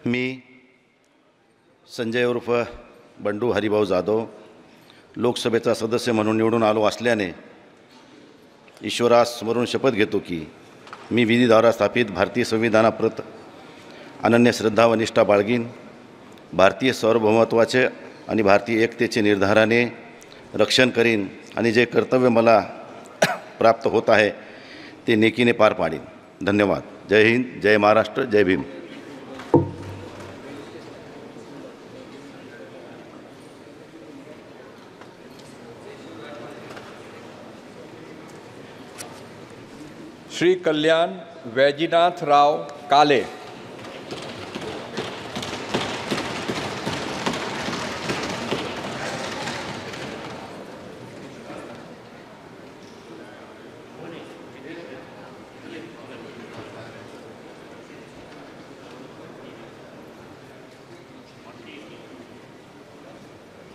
मी संजय उर्फ बंडू हरिभाऊ जाधव लोकसभेचा सदस्य म्हणून निवडून आलो असल्याने ईश्वरास स्मरून शपथ घेतो की मी विधीद्वारा स्थापित भारतीय संविधानाप्रत अनन्य श्रद्धा व निष्ठा बाळगीन, भारतीय सार्वभौमत्वाचे आणि भारतीय एकतेचे निर्धाराने रक्षण करीन आणि जे कर्तव्य मला प्राप्त होत आहे ते नेकीने पार पाडीन. धन्यवाद. जय हिंद, जय महाराष्ट्र, जय भीम. श्री कल्याण वैजनाथ राव काले.